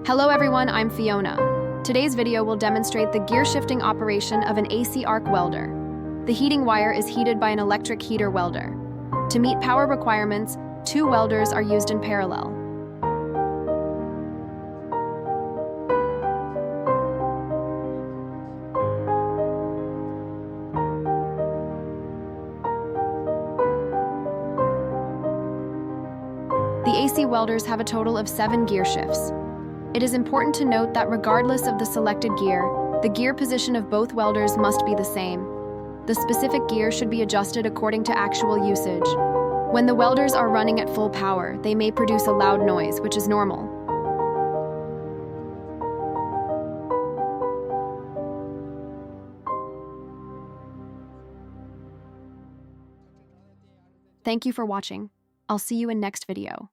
Hello everyone, I'm Fiona. Today's video will demonstrate the gear shifting operation of an AC arc welder. The heating wire is heated by an electric heater welder. To meet power requirements, two welders are used in parallel. The AC welders have a total of 7 gear shifts. It is important to note that regardless of the selected gear, the gear position of both welders must be the same. The specific gear should be adjusted according to actual usage. When the welders are running at full power, they may produce a loud noise, which is normal. Thank you for watching. I'll see you in next video.